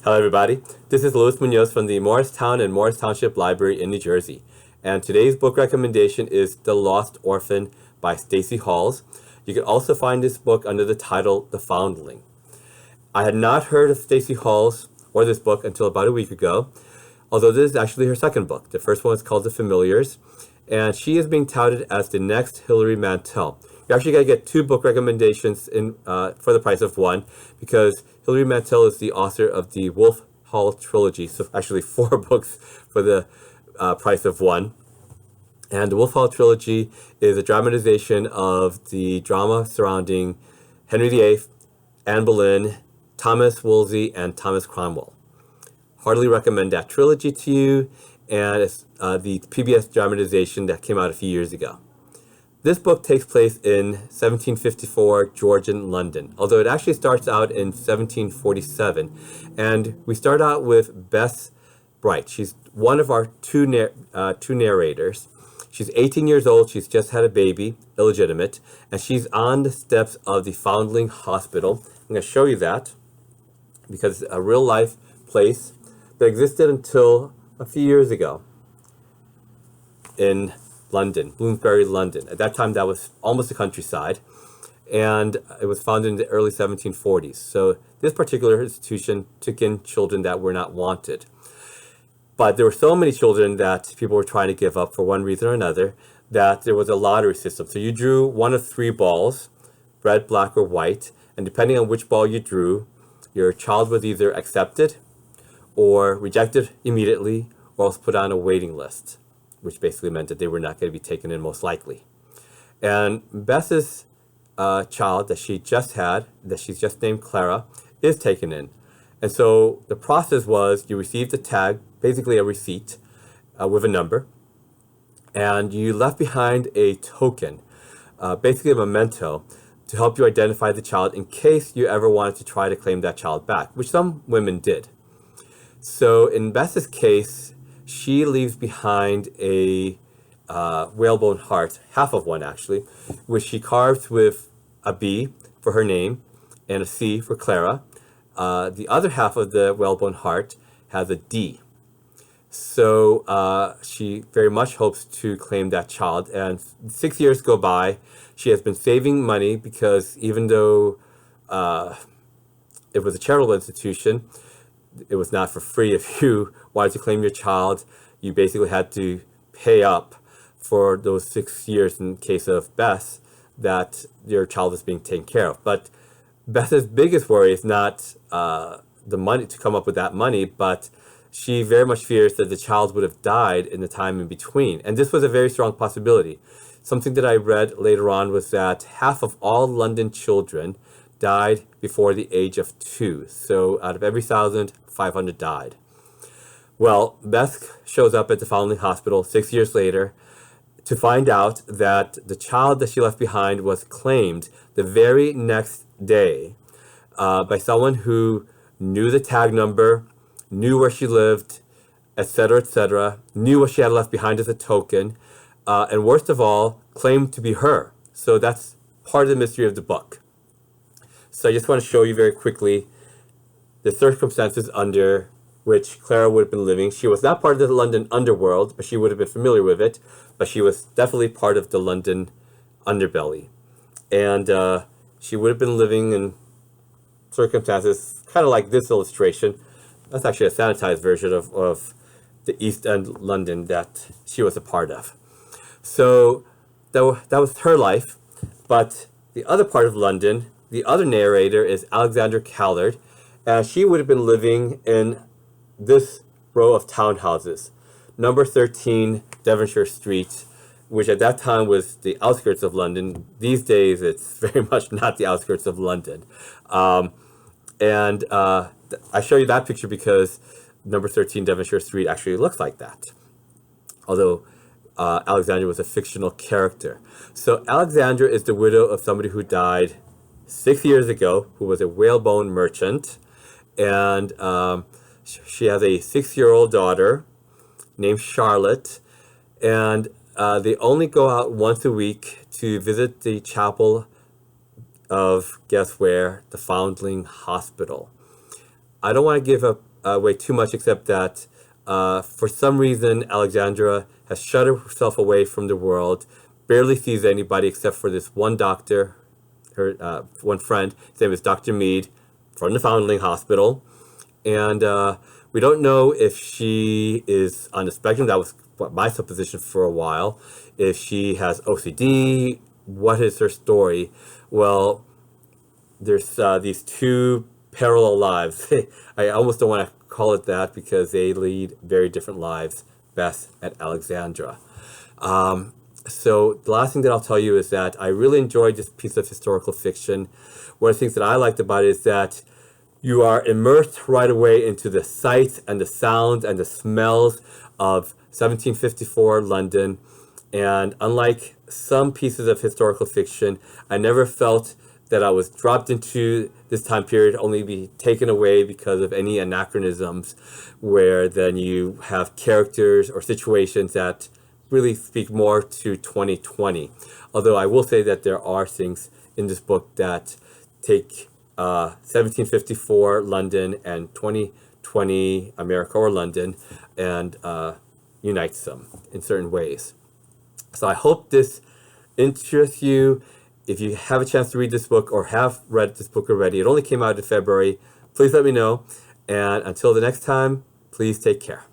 Hello everybody, this is Muñoz from the Morristown and Morris Township Library in New Jersey. And today's book recommendation is The Lost Orphan by Stacey. You can also find this book under the title The Foundling. I had not heard of Stacey or this book until about a week ago, although this is actually her second book. The first one is called The Familiars, and she is being touted as the next Hilary Mantel. You're actually going to get two book recommendations for the price of one, because Hilary Mantel is the author of the Wolf Hall trilogy, so actually 4 books for the price of one. And the Wolf Hall trilogy is a dramatization of the drama surrounding Henry VIII, Anne Boleyn, Thomas Wolsey, and Thomas Cromwell. Heartily recommend that trilogy to you, and it's the PBS dramatization that came out a few years ago. This book takes place in 1754 Georgian London, although it actually starts out in 1747. And we start out with Bess Bright. She's one of our two narrators. She's 18 years old. She's just had a baby, illegitimate, and she's on the steps of the Foundling Hospital. I'm going to show you that because it's a real-life place that existed until a few years ago in London, Bloomsbury, London. At that time, that was almost the countryside, and it was founded in the early 1740s. So this particular institution took in children that were not wanted. But there were so many children that people were trying to give up for one reason or another that there was a lottery system. So you drew one of 3 balls, red, black, or white, and depending on which ball you drew, your child was either accepted or rejected immediately or else put on a waiting list, which basically meant that they were not going to be taken in most likely. And Bess's child that she just had, that she's just named Clara, is taken in. And so the process was you received a tag, basically a receipt with a number, and you left behind a token, basically a memento, to help you identify the child in case you ever wanted to try to claim that child back, which some women did. So in Bess's case, she leaves behind a whalebone heart, half of one actually, which she carves with a B for her name and a C for Clara. The other half of the whalebone heart has a D. So she very much hopes to claim that child. And 6 years go by. She has been saving money because even though it was a charitable institution, it was not for free. If you wanted to claim your child, you basically had to pay up for those 6 years in case of Bess that your child was being taken care of. But Bess's biggest worry is not the money, to come up with that money, but she very much fears that the child would have died in the time in between. And this was a very strong possibility. Something that I read later on was that half of all London children died before the age of 2. So out of every 1,000, 500 died. Well, Beth shows up at the Foundling Hospital 6 years later to find out that the child that she left behind was claimed the very next day by someone who knew the tag number, knew where she lived, etc., knew what she had left behind as a token, and worst of all, claimed to be her. So that's part of the mystery of the book. So I just want to show you very quickly the circumstances under which Clara would have been living. She was not part of the London underworld, but she would have been familiar with it, but she was definitely part of the London underbelly. And she would have been living in circumstances kind of like this illustration. That's actually a sanitized version of the East End London that she was a part of. So that was her life. But the other part of London, the other narrator is Alexandra Callard, and she would have been living in this row of townhouses, number 13 Devonshire Street, which at that time was the outskirts of London. These days, it's very much not the outskirts of London. I show you that picture because number 13 Devonshire Street actually looks like that, although Alexandra was a fictional character. So Alexandra is the widow of somebody who died 6 years ago, who was a whalebone merchant, and she has a 6-year-old daughter named Charlotte, and they only go out once a week to visit the chapel of, guess where, the Foundling Hospital. I don't want to give away too much, except that for some reason, Alexandra has shut herself away from the world, barely sees anybody except for this one doctor, her one friend. His name is Dr. Mead from the Foundling Hospital. And we don't know if she is on the spectrum. That was my supposition for a while. If she has OCD, what is her story? Well, there's these two parallel lives. I almost don't want to call it that because they lead very different lives, Beth and Alexandra. So the last thing that I'll tell you is that I really enjoyed this piece of historical fiction. One of the things that I liked about it is that you are immersed right away into the sights and the sounds and the smells of 1754 London. And unlike some pieces of historical fiction, I never felt that I was dropped into this time period only be taken away because of any anachronisms, where then you have characters or situations that really speak more to 2020. Although I will say that there are things in this book that take 1754 London and 2020 America or London and unites them in certain ways. So I hope this interests you. If you have a chance to read this book or have read this book already, it only came out in February, please let me know. And until the next time, please take care.